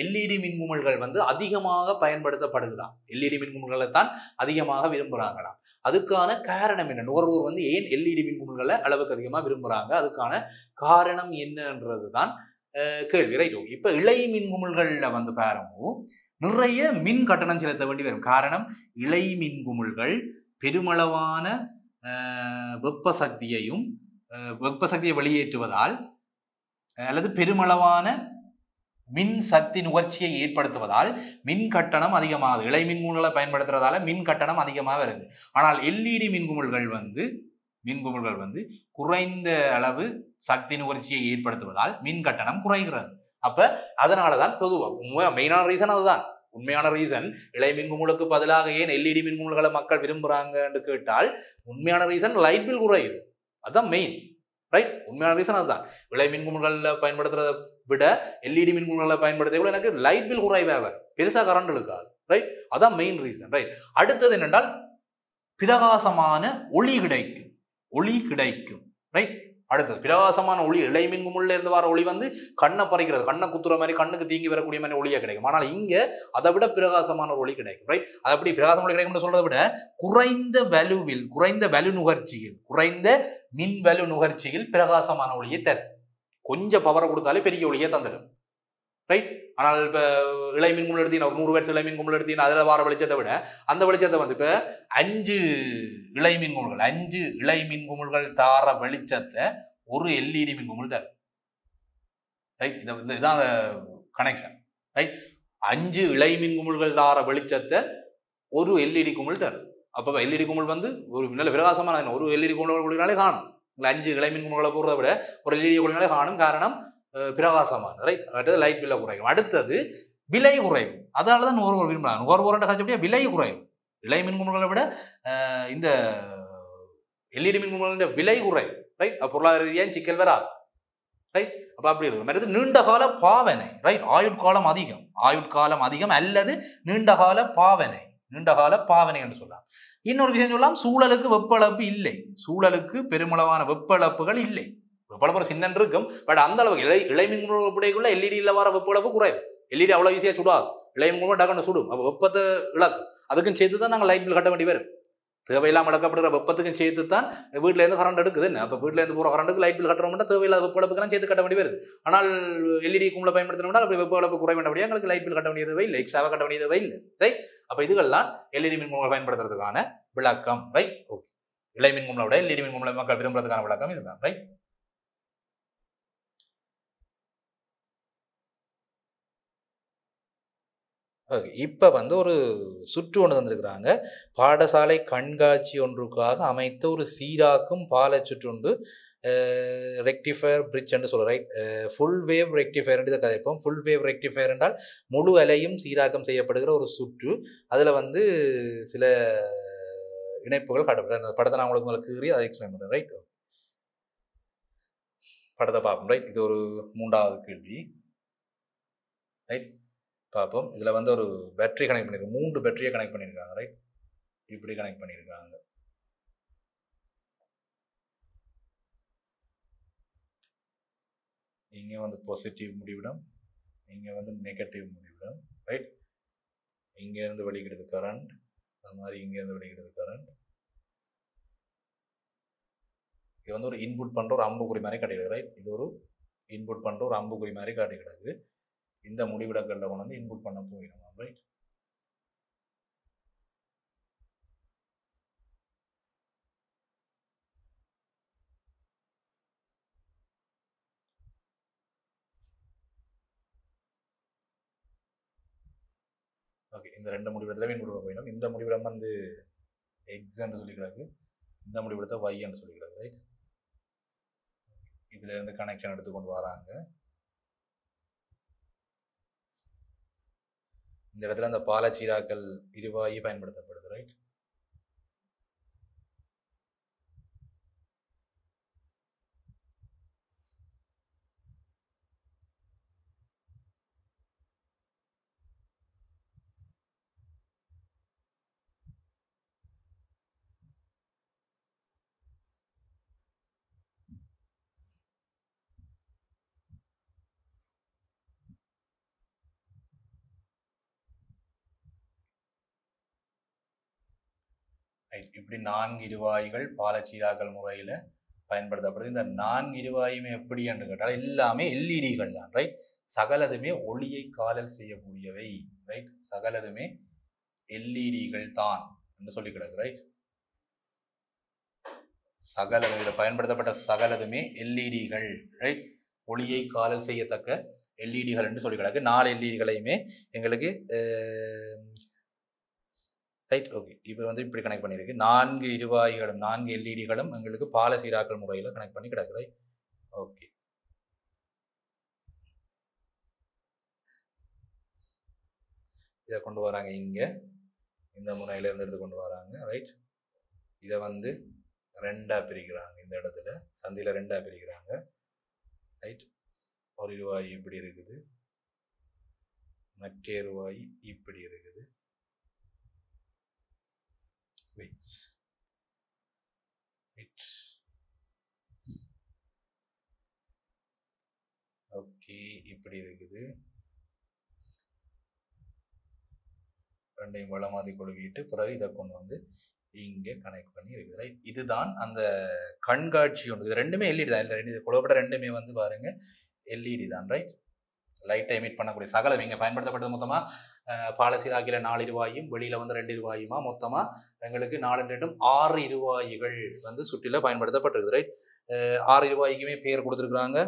எல்இடி மின்குமிழ்கள் அதிகமாக பயன்படுத்தப்படுகிறான். எல்இடி மின்குமிழ்களை தான் அதிகமாக விரும்புறாங்களாம். அதுக்கான காரணம் என்ன, நுகர்வோர் ஏன் எல்இடி மின்குமிழ்களை அளவுக்கு அதிகமாக விரும்புறாங்க, அதுக்கான காரணம் என்னன்றதுதான் கேள்வி. ரைட், இப்ப இழை மின்குமிழ்கள்ல பாருங்க நிறைய மின் கட்டணம் செலுத்த வேண்டி வரும். காரணம், இழை மின்குமிழ்கள் பெருமளவான வெப்ப சக்தியை வெளியேற்றுவதால் அல்லது பெருமளவான மின் சக்தி நுகர்ச்சியை ஏற்படுத்துவதால் மின் கட்டணம் அதிகமாகுது. இழை மின்குமிழ்களை பயன்படுத்துறதால மின் கட்டணம் அதிகமாக வருது. ஆனால் எல்இடி மின்குமிழ்கள் குறைந்த அளவு சக்தி நுகர்ச்சியை ஏற்படுத்துவதால் மின் கட்டணம் குறைகிறது. அப்ப அதனாலதான் பொதுவாக மெயினான ரீசன் அதுதான். உண்மையான ரீசன் இழை மின்குமிழுக்கு பதிலாக ஏன் எல்இடி மின்குமிழ்களை மக்கள் விரும்புறாங்க என்று கேட்டால், உண்மையான ரீசன் லைட் பில் குறையுது. அதுதான் மெயின். ரைட், உண்மையான ரீசன் அதுதான். இழை மின்குமிழ்களை பயன்படுத்துறதை விட எல்இடி மின்குமிழ்களை பயன்படுத்த எனக்கு லைட் பில் குறைவாக பெருசா கரண்ட் எடுக்காது. ரைட், அதான் மெயின் ரீசன். ரைட், அடுத்தது என்னென்றால் பிரகாசமான ஒளி கிடைக்கும். ரைட், அடுத்தது பிரகாசமான ஒளி. இழை மின்குமிழ்ல இருந்து வர ஒளி கண்ணை பறிக்கிறது, கண்ணை குத்துற மாதிரி, கண்ணுக்கு தீங்கி வரக்கூடிய மாதிரி ஒளியா கிடைக்கும். ஆனால் இங்க அதை விட பிரகாசமான ஒளி கிடைக்கும். ரைட், அது அப்படி பிரகாசமான ஒளி கிடைக்கும் சொல்றதை விட குறைந்த மின் வலு நுகர்ச்சியில் பிரகாசமான ஒளியை தரும். கொஞ்சம் பவரை கொடுத்தாலே பெரிய ஒளியை தந்துடும். ரைட், ஆனால் இப்ப இழை மின்குமிழ் எடுத்தீங்கன்னா, ஒரு 100 வாட்ஸ் இழை மின்குமிழ் எடுத்தீங்கன்னா அதுல வர வெளிச்சத்தை விட அந்த வெளிச்சத்தை இப்ப 5 இழை மின்குமிழ்கள் தார வெளிச்சத்தை ஒரு எல்இடி மின்குமிழ் தரும். ரைட், இதுதான் கனெக்ஷன். ரைட், 5 இழை மின்குமிழ்கள் தார வெளிச்சத்தை ஒரு எல்இடி குமிழ் தரும். அப்ப எல்இடி குமிழ் ஒரு நல்ல பிரகாசமான ஒரு எல்இடி குமிழ் குளினாலே காணும். 5 இழை மின்குமிழ்களை போடுறத விட ஒரு எல்இடி குளினாலே காணும். காரணம், பிரகாசமான. ரைட், அடுத்தது லைட் பில்லை குறையும். அடுத்தது விலை குறையும். அதனாலதான் நுகர்வோர் விரும்புறாங்க. நுகர்வோர் சச்சப்படியா விலை குறையும். இழை மின்குமிழ்களை விட இந்த எல்இடி மின்குமிழ்களின் விலை குறையும். ரைட், பொருளாதார ரீதியாக சிக்கல் வராது. ரைட், அப்ப அப்படி இருக்கும். நீண்ட கால பாவனை. ரைட், ஆயுட்காலம் அதிகம் அல்லது நீண்டகால பாவனை என்று சொல்லலாம். இன்னொரு விஷயம் சொல்லலாம், சூழலுக்கு வெப்ப இழப்பு இல்லை. சூழலுக்கு பெருமளவான வெப்ப இழப்புகள் இல்லை. வெப்பளப்பு சின்ன இருக்கும், பட் அந்த அளவுக்கு இழை மின்குமிழ்குள்ள எல்இடியில் வர வெப்ப இழப்பு குறையும். எல்இடி அவ்வளவு ஈஸியா சுடாது. இழை மின்குமிழ் டக்குன்னு சுடும். அப்ப வெப்பத்தை இழக்கும். அதுக்கும் சேர்த்து தான் நாங்கள் லைட் பில் கட்ட வேண்டி வரும். தேவையில்லாமல் இழக்கப்படுகிற வெப்பத்துக்கும் சேர்த்து தான் வீட்டில இருந்து கரண்ட் எடுக்குது என்ன. அப்போ வீட்டில இருந்து போகிற கரண்ட்டுக்கு லைட் பில் கட்டுறோம்னா தேவையில்லாத வெப்ப இழப்புக்கெல்லாம் சேர்த்து கட்ட வேண்டி வருது. ஆனால் எல்இடி கும்பல பயன்படுத்தினோம்னா அப்படி வெப்ப இழப்பு குறை வேண்டிய எங்களுக்கு லைட் பில் கட்ட வேண்டியது இல்லை, எக்ஸ்ட்ராவாக கட்ட வேண்டியது இல்லை. ரைட். அப்போ இதுகள்லாம் எல்இடி மின்கும்பலை பயன்படுத்துறதுக்கான விளக்கம். ரைட். ஓகே. இலை மின்கும்பலை விட எல்இடி மின்கும்பலை மக்கள் விரும்புறதுக்கான விளக்கம் இதுதான். ரைட். ஓகே. இப்போ வந்து ஒரு சுற்று ஒன்று தந்திருக்கிறாங்க. பாடசாலை கண்காட்சி ஒன்றுக்காக அமைத்த ஒரு சீராக்கும் பால சுற்றுண்டு ரெக்டிஃபயர் பிரிட்ஜ் என்று சொல்ல. ரைட். ஃபுல் வேவ் ரெக்டிஃபயர் என்று கதைப்போம். ஃபுல் வேவ் ரெக்டிஃபயர் என்றால் முழு அலையும் சீராக்கம் செய்யப்படுகிற ஒரு சுற்று. அதில் வந்து சில இணைப்புகள் காட்டப்படுது. அந்த படத்தை நான் உங்களுக்கு கீறி அதை எக்ஸ்பிளைன் பண்ணுறேன். ரைட். படத்தை பார்ப்போம். ரைட். இது ஒரு 3வது கேள்வி. ரைட். பார்ப்போம். இதில் வந்து ஒரு பேட்டரி கனெக்ட் பண்ணியிருக்காங்க. 3 பேட்டரியை கனெக்ட் பண்ணியிருக்காங்க. ரைட். இப்படி கனெக்ட் பண்ணியிருக்காங்க. இங்கே வந்து பாசிட்டிவ் முடிவிடம், இங்கே வந்து நெகட்டிவ் முடிவிடம். ரைட். இங்கேருந்து வெளியிடுது கரண்ட், அது மாதிரி இங்கேருந்து வெளியிடுது கரண்ட். இது வந்து ஒரு இன்புட் பண்ணுற ஒரு அம்புக்குறி மாதிரி காட்டிடுது. ரைட். இது ஒரு இன்புட் பண்ணுற ஒரு அம்புக்குறி மாதிரி காட்டி கிடக்கு. இந்த முடிவிடங்களில் கொண்டு வந்து இன்புட் பண்ண போயிடும். ரைட். ஓகே. இந்த 2 முடிவிடத்தில் இன்புட் போயிடும். இந்த முடிவிடம் வந்து எக்ஸ் என்று சொல்லிக்கிறாங்க, இந்த முடிவிடத்தை y என்று சொல்லிக்கிறாங்க. ரைட். இதுல இருந்து கனெக்ஷன் எடுத்துக்கொண்டு வராங்க. இந்த இடத்துல அந்த பாலச்சீராக்கள் இருவாயி பயன்படுத்தப்படுது. ரைட். இப்படி 4 இருவாய்கள் பாலச்சீராக்கல் முறையில பயன்படுத்தப்படுது. இந்த 4 இருவாயுமே எப்படி என்று கேட்டால் எல்லாமே எல்இடிகள் தான். ரைட். சகலதுமே ஒளியை காணல் செய்யக்கூடியவை. ரைட். சகலதுமே எல்இடிகள் தான் என்று சொல்லி கிடக்கு. ரைட். சகலது இதில் பயன்படுத்தப்பட்ட சகலதுமே எல்இடிகள். ரைட். ஒளியை காணல் செய்யத்தக்க எல்இடிகள் என்று சொல்லி கிடக்கு. 4 எல்இடிகளையுமே எங்களுக்கு ரைட். ஓகே. இப்போ வந்து இப்படி கனெக்ட் பண்ணியிருக்கு. 4 இருவாய்களும் 4 எல்இடிகளும் எங்களுக்கு பால சீராக்கல் முறையில் கனெக்ட் பண்ணி கிடக்கு. ரைட். ஓகே. இதை கொண்டு வராங்க இங்கே, இந்த முனையில இருந்து எடுத்து கொண்டு வராங்க. ரைட். இதை வந்து 2ஆ பிரிக்கிறாங்க. இந்த இடத்துல சந்தியில் 2ஆ பிரிக்கிறாங்க. ரைட். ஒரு இருவாய் இப்படி இருக்குது, மற்ற இருவாய் இப்படி இருக்குது. ஓகே. இப்படி இருக்குது. ரெண்டையும் வளமாதி கொடுக்கிட்டு பிறகு இதை கொண்டு வந்து இங்கே கனெக்ட் பண்ணி இருக்குது. ரைட். இதுதான் அந்த கண்காட்சி ஒன்று. இது ரெண்டுமே எல்இடி தான். இல்லை, இது குழப்பட ரெண்டுமே வந்து பாருங்க எல்இடி தான். ரைட். லைட்டை எமிட் பண்ணக்கூடிய சகலம் இங்கே பயன்படுத்தப்பட்டது மொத்தமாக பாலசீராக்கில 4 இருவாயும் வெளியில் வந்து 2 இருவாயுமா மொத்தமாக எங்களுக்கு 4 2 6 இருவாய்கள் வந்து சுற்றில பயன்படுத்தப்பட்டிருக்கு. ரைட். 6 இருவாய்க்குமே பேர் கொடுத்துருக்குறாங்க.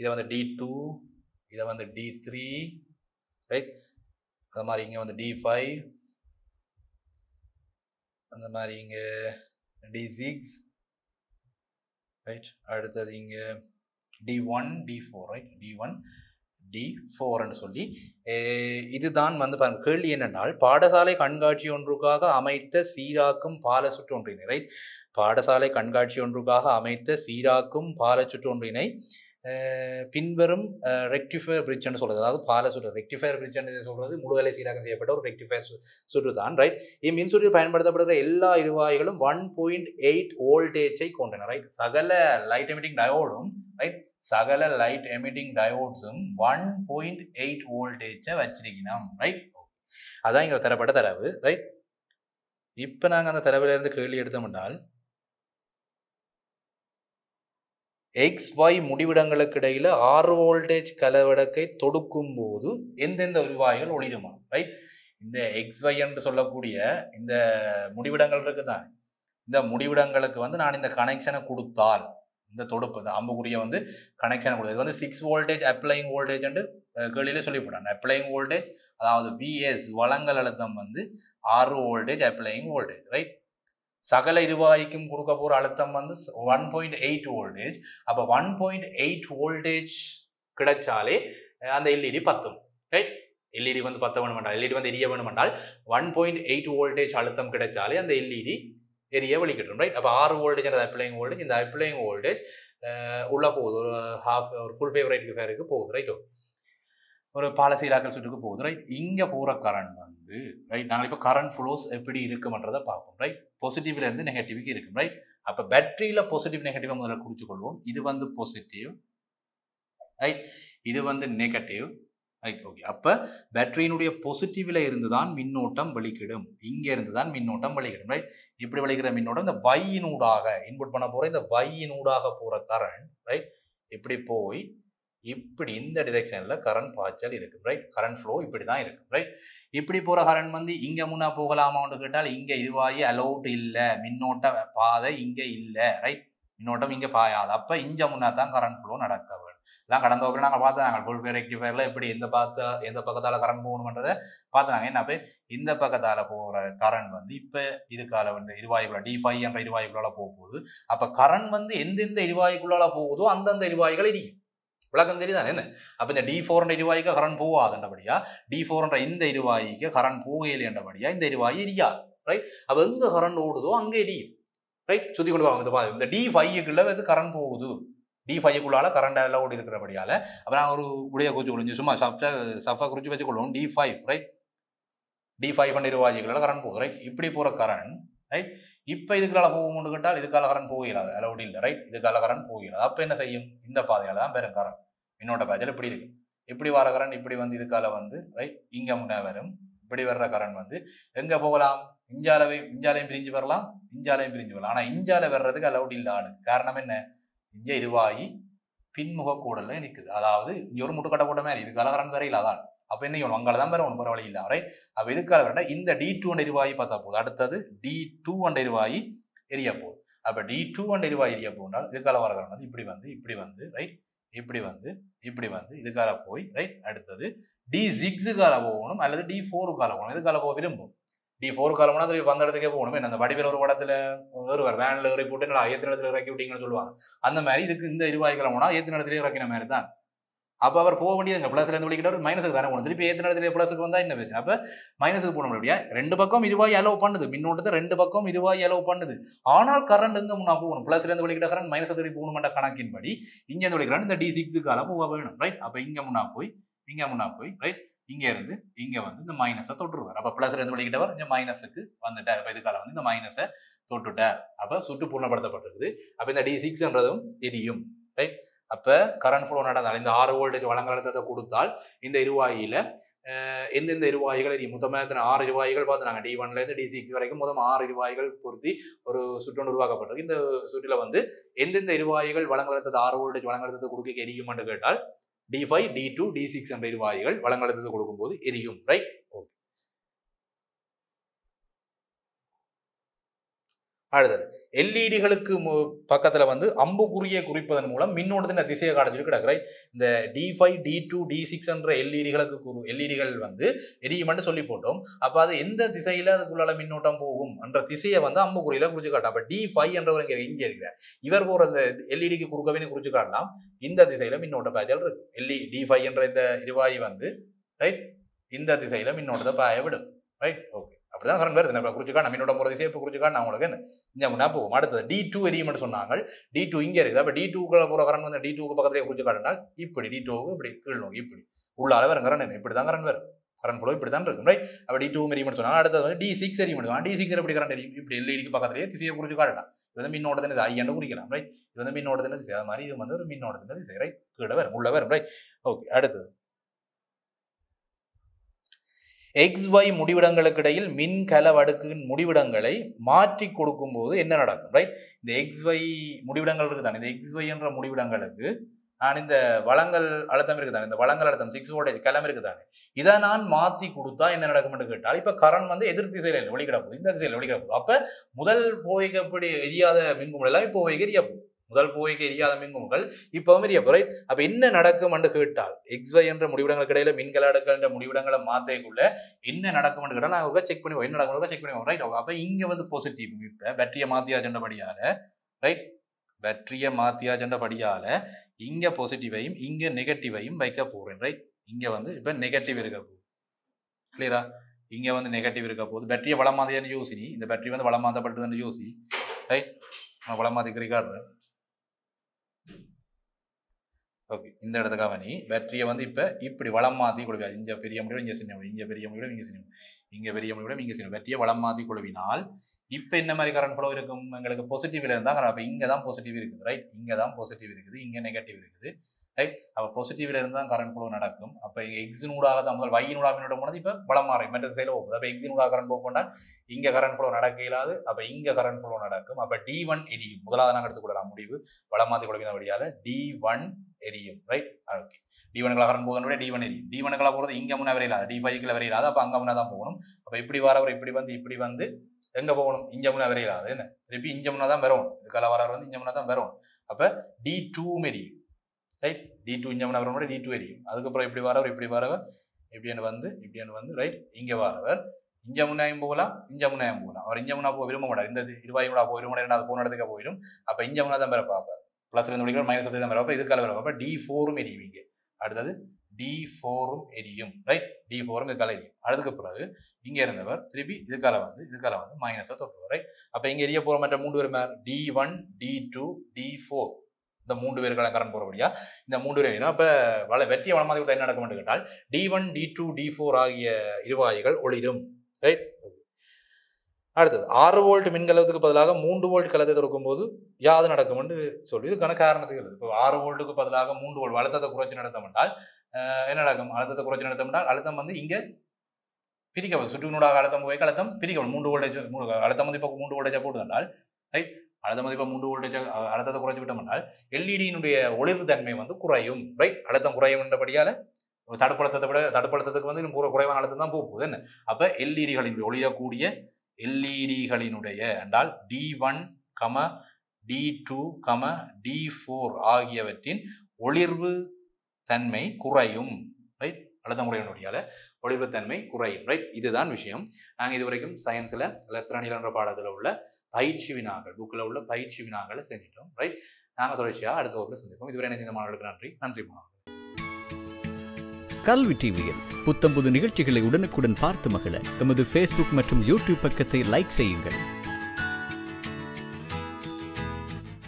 இதை வந்து D2, இதை வந்து D3. ரைட். அது மாதிரி இங்கே வந்து D5, அந்த மாதிரி இங்கே D6. ரைட். அடுத்தது இங்கே D1, D4. Right. D1, D4 சொல்லி இதுதான் வந்து கேள்வி என்னென்னால் பாடசாலை கண்காட்சி ஒன்றுக்காக அமைத்த சீராக்கும் பால சுற்று ஒன்றினை. ரைட். பாடசாலை கண்காட்சி ஒன்றுக்காக அமைத்த சீராக்கும் பால சுற்று ஒன்றினை பின்வரும் ரெக்டிஃபயர் பிரிட்ஜ் சொல்றது. அதாவது பால சுற்று ரெக்டிஃபயர் பிரிட்ஜ் சொல்றது முழுவலை சீராக்கம் செய்யப்பட்ட ஒரு ரெக்டிஃபயர் சுற்று தான். ரைட். இம்மின் சுற்றில் பயன்படுத்தப்படுகிற எல்லா இருவாய்களும் 1.8 வோல்டேஜை கொண்டன. ரைட். சகல லைட் எமிட்டிங் டயோடும் ரைட் சகல லைட் எமிட்டிங் டயோட்ஸும் 1.8 வோல்டேஜை வச்சிருக்கணும். ரைட். அதான் இங்க தரப்பட்ட தரவு. ரைட். இப்போ நாங்கள் அந்த தரவிலிருந்து கேள்வி எடுத்தோம்னால் XY முடிவிடங்களுக்கு இடையில 6 வோல்டேஜ் கலவடக்கை தொடுக்கும் போது எந்தெந்த எரிவாயுகள் ஒளிருமா, ரைட்? இந்த XY என்று சொல்லக்கூடிய இந்த முடிவிடங்கள் இருக்குதான், இந்த முடிவிடங்களுக்கு வந்து நான் இந்த கனெக்ஷனை கொடுத்தால், இந்த தொடுப்பு இந்த அம்புக்குரிய வந்து கனெக்ஷனை கொடுத்து, இது வந்து 6 வோல்டேஜ் அப்ளைங் வோல்டேஜ் என்று கேள்வியிலே சொல்லிவிட்டான். அப்ளைங் வோல்டேஜ் அதாவது VS வழங்கல் அழுத்தம் வந்து 6 வோல்டேஜ் அப்ளைங் வோல்டேஜ், ரைட்? சகல இருவாய்க்கும் கொடுக்க போற அழுத்தம் வந்து 1.8 வோல்டேஜ். அப்ப 1.8 வோல்டேஜ் கிடைச்சாலே அந்த எல்இடி பத்தும், ரைட்? எல்இடி வந்து பத்த வேணும் என்றால், எல்இடி வந்து எரிய வேணும் என்றால் 1.8 வோல்டேஜ் அழுத்தம் கிடைச்சாலே அந்த எல்இடி எரிய வெளிக்கிட்டும், ரைட்? அப்ப 6 வோல்டேஜ் அந்த அப்ளைங் வோல்டேஜ், இந்த அப்ளைங் வோல்டேஜ் உள்ள போகுது, ஒரு ஃபுல் ஃபேவரேட் ஃபேருக்கு போகுது, ரைட்? ஒரு பாலசீராக்கல் சுற்றுக்கு போகுது, ரைட்? இங்க போற கரண்ட் வந்து, ரைட், நாங்கள் இப்போ கரண்ட் ஃப்ளோஸ் எப்படி இருக்குமன்றதை பார்ப்போம், ரைட்? பாசிட்டிவ்ல இருந்து நெகட்டிவ்க்கு இருக்கும், ரைட்? அப்ப பேட்டரியில பாசிட்டிவ் நெகட்டிவ் முதல்ல குறிச்சு கொள்வோம். இது வந்து பாசிட்டிவ், ரைட்? இது வந்து நெகட்டிவ், ரைட்? ஓகே. அப்ப பேட்டரியினுடைய பாசிட்டிவ்ல இருந்து தான் மின்னோட்டம் வெளிக்கிடும், இங்க இருந்து தான் மின்னோட்டம் வெளிக்கிடும், ரைட்? இப்படி வெளிக்கிற மின்னோட்டம் இந்த வையினூடாக இன்புட் பண்ண போற இந்த வையினூடாக போற கரண்ட், ரைட்? இப்படி போய் இப்படி இந்த டிரெக்ஷன்ல கரண்ட் பாய்ச்சல் இருக்கு, ரைட்? கரண்ட் ஃப்ளோ இப்படி தான் இருக்கு, ரைட்? இப்படி போற கரண்ட் வந்து இங்க முன்னா போகலாமான்னு கேட்டால் இங்க இருவாயி அலௌட் இல்ல, மின்னோட்ட பாதை இங்க இல்ல, ரைட்? மின்னோட்டம் இங்க பாயாது. அப்ப இங்க முன்னா தான் கரண்ட் ஃப்ளோ நடக்க வேண்டும். எல்லாம் கடந்த வகுப்புல நாங்கள் பார்த்தாங்க ஃபுல் ஃபேர் ரெக்டிஃபயர்ல எப்படி எந்த பக்கத்தால கரண்ட் போகணும்ன்றதை பார்த்தாங்க. என்ன இந்த பக்கத்தால போற கரண்ட் வந்து இப்ப இதுக்கால வந்து எரிவாயுக்குள்ள D5 என்ற எரிவாயுக்குள்ளால போக போகுது. அப்ப கரண்ட் வந்து எந்தெந்த எரிவாயுக்குள்ளால போகுதோ அந்தந்த எரிவாயுகள் எரியும். விளக்கம் தெரியுதான் என்ன? அப்ப இந்த D4 என்ற எரிவாயுக்கு கரண்ட் போகாதுன்றபடியா, D4 என்ற இந்த எரிவாயுக்கு கரண்ட் போகையில் என்றபடியா இந்த எரிவாயு எரியாது, ரைட்? அப்ப எங்க கரண்ட் ஓடுதோ அங்க எரியும், ரைட்? சுத்தி கொண்டு வாங்க. இந்த D5க்குள்ள வந்து கரண்ட் போகுது, D5க்குள்ளால கரண்ட் எல்லாம் ஓடி இருக்கிறபடியால அப்ப நாங்கள் ஒரு விடைய குறிச்சு கொள்ளும், சும்மா சஃபா குறிச்சு வச்சுக்கொள்வோம். D5, right? D5 என்ற எரிவாயுக்குள்ள கரண்ட் போகுது, ரைட்? இப்படி போற கரண்ட், ரைட்? இப்ப இதுக்கால போகும்னு கேட்டால் இதுக்கால கரண்ட் போகிறாது, அலௌட் இல்லை, ரைட்? இதுக்கால கரண்ட் போகிறாது. அப்ப என்ன செய்யும்? இந்த பாதையால தான் பெரும் கரண்ட், மின்னோட்ட பாதையில இப்படி இருக்கு. இப்படி வர கரண்ட் இப்படி வந்து இதுக்கால வந்து, ரைட், இங்க முன்னே வரும். இப்படி வர்ற கரண்ட் வந்து எங்க போகலாம்? இஞ்சாலையும் பிரிஞ்சு வரலாம், இஞ்சாலையும் பிரிஞ்சு வரலாம். ஆனா இஞ்சால வர்றதுக்கு அலௌட் இல்ல ஆளு. காரணம் என்ன? இங்க இருவாயி பின்முக கூடல நிற்குது, அதாவது இங்க ஒரு முட்டுக்கட்டை போட்ட மாதிரி இதுக்கால கரண்ட் வேற இல்லாதான். அப்ப என்ன செய்யணும்? அங்கால தான் வேற ஒன்று போற வழி இல்லை, ரைட்? அப்ப இதுக்கால வேண்டாம் இந்த D2 என்ற எரிவாயு பார்த்தா போகுது. அடுத்தது D2 என்ற எரிவாயு எரிய போகுது. அப்ப D2 என்ற எரிவாயு எரிய போனால் இதுக்கால வர கரண்ட் வந்து இப்படி வந்து இப்படி வந்து, ரைட்? இப்படி வந்து இப்படி வந்து இதுக்கால போய், ரைட்? அடுத்தது D6க்கால போகணும் அல்லது D4க்கால போகணும். இதுக்கால போக விரும்பும். D4க்கால போனா திருப்பி வந்த இடத்துக்கே போகணும். என்ன அந்த வடிவில் ஒரு படத்துல வருவார், வேன்ல ஏறி போட்டு நான் ஏத்தின இடத்துல இறக்கி விட்டீங்கன்னு சொல்லுவாங்க. அந்த மாதிரி இதுக்கு இந்த எரிவாயுக்களை போனா ஏத்தின இடத்துல இறக்கின மாதிரி தான். அப்ப அவர் போக வேண்டியது பிளஸ்ல இருந்து வெளிக்கிட்டார், மைனஸுக்கு தானே போகணும். திருப்பி ஏத்தின இடத்துல பிளஸுக்கு வந்தா என்ன பிரச்சனை? அப்ப மைனஸுக்கு போன முடியா? ரெண்டு பக்கம் இருவாய் அலோவ் பண்ணுது, மின்னோட்டத்தை ரெண்டு பக்கம் இருவாய் அலோவ் பண்ணுது. ஆனால் கரண்ட் இருந்து முன்னா போகணும். பிளஸ்ல இருந்து வெளிக்கிட்ட கரண்ட் மைனஸ் திருப்பி போகணும்ன்ற கணக்கின்படி இங்க இருந்து வெளிக்கிறான் இந்த D6க்கால போக வேணும், ரைட்? அப்ப இங்க முன்னா போய், ரைட்? இங்க இருந்து இங்க வந்து இந்த மைனஸை தொட்டுருவார். அப்ப பிளஸ்ல இருந்து வெளிக்கிட்டவர் இங்க மைனஸுக்கு வந்துட்டார். அப்ப இதுக்கால வந்து இந்த மைனஸை தொட்டுட்டார். அப்ப சுற்று பூர்ணப்படுத்தப்பட்டிருக்குது. அப்ப இந்த D6ன்றதும் எரியும், ரைட்? அப்ப கரண்ட் ஃப்ளோ நடந்தால் இந்த 6 வோல்டேஜ் வழங்கல் அழுத்தத்தை கொடுத்தால் இந்த இருவாயில எந்தெந்த இருவாய்கள் எரியும்? மொத்தமாக 6 இருவாய்கள் பார்த்து நாங்கள் D1ல இருந்து D6 வரைக்கும் மொத்தம் 6 இருவாய்கள் பொருத்தி ஒரு சுற்று உருவாக்கப்பட்டிருக்கு. இந்த சுற்றில வந்து எந்தெந்த இருவாய்கள் வழங்கல் அழுத்தத்தை 6 வோல்டேஜ் வழங்கல் அழுத்தத்தை கொடுக்க எரியும் என்று கேட்டால் D5, D2, D6 என்ற இருவாய்கள் வழங்கல் அழுத்தத்தை கொடுக்கும் போது எரியும், ரைட்? ஓகே. அடுத்தது எல்இடிகளுக்கு பக்கத்துல வந்து அம்புக்குறியை குறிப்பதன் மூலம் மின்னோட்டத்தின் திசையை காட்ட சொல்லி கிடக்கு, ரைட்? இந்த D5, D2, D6 என்ற எல்இடிகள் வந்து எரியுமென்று சொல்லி போட்டோம். அப்ப அது எந்த திசையில அதுக்குள்ள மின்னோட்டம் போகும் என்ற திசையை வந்து அம்புக்குறியில குறிச்சு காட்டும். அப்ப D5 என்றவர் இங்க இருக்கிறார், இவர் போற இந்த எல்இடிக்கு குறுக்கவே குறிச்சு காட்டலாம். இந்த திசையில மின்னோட்ட பாய்ச்சல் இருக்கு. D5 என்ற இந்த எரிவாயு வந்து, ரைட், இந்த திசையில மின்னோட்டத்தை பாய விடும், ரைட்? ஓகே. அப்படிதான் கரண்ட் வருது. இப்போ குறிச்சுக்கா நம்ம மின்னோட்டம் போகிற திசையை இப்போ குறிச்சுக்கா நான் உங்களுக்கு என்ன இங்கே முன்னா போகும். அடுத்தது D2 எரியும்னு சொன்னாங்க. D2 இங்கே இருக்குது. அப்போ D2க்குள்ள போகிற கரண்ட் வந்து D2க்கு பக்கத்திலே குறிச்சு காட்டினால் இப்படி D2க்கு இப்படி கீழ் நோக்கி இப்படி உள்ளால வரும் கரண்ட். இப்படி தான் கரண்ட் வரும். கரண்ட் ஃப்ளோ இப்படி தான் இருக்கும், ரைட்? அப்போ D2 எரியும்னு சொன்னாங்க. அடுத்தது வந்து D6 எரியும். D6 எப்படி கரண்ட் எரியும்? இப்படி எல்இடிக்கு பக்கத்திலேயே திசையை குறிச்சு காட்டலாம். இது வந்து மின்னோட்டத்தின் திசை ஐயன்னு குறிக்கலாம், ரைட்? இது வந்து மின்னோட்டத்தின் திசை. அது மாதிரி இது வந்து ஒரு மின்னோட்டத்தின் திசை, ரைட்? கீழே வரும், உள்ள வரும், ரைட்? ஓகே. அடுத்தது XY முடிவிடங்களுக்கு இடையில் மின்கல அடுக்கின் முடிவிடங்களை மாற்றி கொடுக்கும் போது என்ன நடக்கும்? ரைட், இந்த XY முடிவிடங்கள் இருக்குதானே, இந்த XY என்ற முடிவிடங்களுக்கு நான் இந்த வளங்கள் அழுத்தம் இருக்குதானே, இந்த வளங்கள் அழுத்தம் 6 வோல்டேஜ் கிளம்பி இருக்குதானே, இதை நான் மாற்றி கொடுத்தா என்ன நடக்கும்னு கேட்டால், இப்ப கரண்ட் வந்து எதிர் திசையில வெளிக்கிட போகுது, இந்த திசையில வெளிக்கிட போகுது. அப்ப முதல் போய்க்கு எப்படி எரியாத மின்குமுகள் எல்லாம் இப்போ எரிய போகுது. முதல் போய்க்கு எரியாத மின்குமுகள் இப்பவும் எரிய போகுது. ரைட், அப்ப என்ன நடக்கும் என்று கேட்டால், XY என்ற முடிவிடங்களுக்கு இடையில மின்கல அடுக்கள் என்ற முடிவிடங்களை மாற்றக்குள்ள என்ன நடக்கும் கேட்டால் நான் செக் பண்ணி என்ன நடக்கும் செக் பண்ணி. ரைட், அப்ப இங்க வந்து பாசிட்டிவ், இப்ப பேட்டரியை மாத்தியாச்சண்டபடியால, ரைட், பேட்டரியை மாத்தியாச்சண்டபடியால இங்க பாசிட்டிவையும் இங்க நெகட்டிவையும் வைக்க போறேன். ரைட், இங்க வந்து இப்ப நெகட்டிவ் இருக்க போகுது. கிளியரா? இங்க வந்து நெகட்டிவ் இருக்க போகுது. பேட்டரியை வளமாதியான யோசி, இந்த பேட்டரி வந்து வளமாத்தப்பட்டதுன்னு யோசி. ரைட், நான் வளமாதிக்கு காட்டுறேன். ஓகே, இந்த இடத்துக்காக நீ பேட்டரியை வந்து இப்ப இப்படி வளம் மாத்தி கொடுப்பா. இங்க பெரிய முடிவு இங்க சின்ன முடிவு, இங்க பெரிய முடிவு இங்க சின்ன, இங்க பெரிய முடிவு இங்க சின்ன. பேட்டரியை வளம் மாத்தி கொடுவினால் இப்ப என்ன மாதிரி கரண்ட் ஃப்ளோ இருக்கும்? எங்களுக்கு பாசிட்டிவ்ல இருந்தா அப்ப இங்க தான் பாசிட்டிவ் இருக்குது. ரைட், இங்க தான் பாசிட்டிவ் இருக்குது, இங்க நெகட்டிவ் இருக்குது. ரைட், அப்ப பாசிட்டிவ்ல இருந்தா கரண்ட் ஃப்ளோ நடக்கும். அப்ப எக்ஸினூடாக தான் முதல் வையினூடாக மின்னோட்டம் போனது இப்ப வளம் மாறி மற்ற சைடில் போகுது. அப்ப எக்ஸினூடாக கரண்ட் போக போனால் இங்க கரண்ட் ஃப்ளோ நடக்க இயலாது. அப்ப இங்க கரண்ட் ஃப்ளோ நடக்கும். அப்ப D1 எரியும். முதலாவது நாங்கள் எடுத்துக்கொள்ளலாம் முடிவு வளம் மாத்தி கொடுக்கிற வழியால D1 எரியும். ரைட், ஓகே, D1 கரண்ட் போகிறத D1 எரியும். D1 போகிறது இங்க முன்ன வரையிலாது, D5 வரையிலாது. அப்ப அங்க முன்னா தான் போகணும். அப்ப இப்படி வரவர் இப்படி வந்து எங்க போகணும்? இங்க முன்ன வரையிலாது. என்ன திருப்பி இங்க முன்னா தான் வரணும். இதுக்கால வரவர் வந்து இங்க முன்னா தான் வரணும். அப்ப D2 எரியும். ரைட், D2 இங்க முன்ன வரணும், D2 எரியும். அதுக்கப்புறம் இப்படி வரவர் இப்படின்னு வந்து ரைட், இங்க வரவர் இங்க முன்னாயும் போகலாம், இங்க முன்னாயும் போகலாம். அவர் இங்க முன்னா போக விரும்ப மாட்டார். இந்த 20 கூட போக விரும்ப மாட்டார், அது போன இடத்துக்கு போயிடும். அப்ப இங்க முன்னா தான் வர பார்ப்பார். பிளஸ்ல இருந்து முடிக்கிற மைனஸ் தான் வர. அப்ப இதுக்கால வர அப்ப D4 எரியும். இங்க அடுத்தது D4 எரியும். ரைட், D4 இதுக்கால எரியும். அதுக்கு பிறகு இங்க இருந்தவர் திருப்பி இதுக்கால வந்து மைனஸை தொட்டுவார். ரைட், அப்ப இங்க எரிய போற மற்ற 3 பேர் D1 D2 D4 இந்த 3 பேருக்கான கரண்ட் போறபடியா இந்த 3 பேர். அப்ப வெற்றிய வளமாதி என்ன நடக்கும் கேட்டால் D1 D2 D4 ஆகிய இருவாய்கள் ஒளிரும். ரைட், அடுத்தது 6 வோல்ட் மின்கலத்துக்கு பதிலாக 3 வோல்ட் கலத்தை தொடக்கும் போது யாது நடக்கும் என்று சொல்லி இதுக்கான காரணத்துக்கு இப்போ 6 வோல்ட்டுக்கு பதிலாக 3 வோல்ட் அழுத்தத்தை குறைச்சி நடத்தப்பட்டால் என்ன நடக்கும்? அழுத்தத்தை குறைச்சி நடத்தப்பட்டால் அழுத்தம் வந்து இங்க பிரிக்கப்படும். சுற்றுநூடாக அழுத்தம் போய் அழுத்தம் பிரிக்கப்படும். 3 வோல்டேஜ் அழுத்தம் வந்து இப்போ 3 வோல்டேஜா போட்டுனால் ரைட், அழுத்தம் வந்து இப்போ 3 வோல்டேஜ் அழுத்தத்தை குறைச்சி விட்டோம்னால் எல்இடியினுடைய ஒளிர்வு தன்மை வந்து குறையும். ரைட், அழுத்தம் குறையும் என்றபடியால தடுப்பழுத்தத்தை விட தடுப்பழுத்தத்துக்கு வந்து இன்னும் குறைவான அழுத்தம் தான் போகுது. என்ன அப்ப எல்இடிகளின் ஒளியக்கூடிய எல்இடிகளினுடைய என்றால் D1, D2, D4 ஆகியவற்றின் ஒளிர்வு தன்மை குறையும். ரைட், அழுத்தம் குறையினுடைய ஒளிர்வு தன்மை குறையும். ரைட், இதுதான் விஷயம். நாங்கள் இதுவரைக்கும் சயின்ஸ்ல எலக்ட்ரானிக் என்ற பாடத்தில் உள்ள பயிற்சி வினாக்கள் புக்கில் உள்ள பயிற்சி வினாக்களை செஞ்சிட்டோம். ரைட், நாங்கள் தொடர்ச்சியாக அடுத்த வகுப்பில் சந்திப்போம். இதுவரை இந்த மாணவர்களுக்கு நன்றி மாணவர்கள். கல்வி டிவியில் புத்தம்புது நிகழ்ச்சிகளை உடனுக்குடன் பார்த்து மகிழ எமது Facebook மற்றும் YouTube பக்கத்தை லைக் செய்யுங்கள்.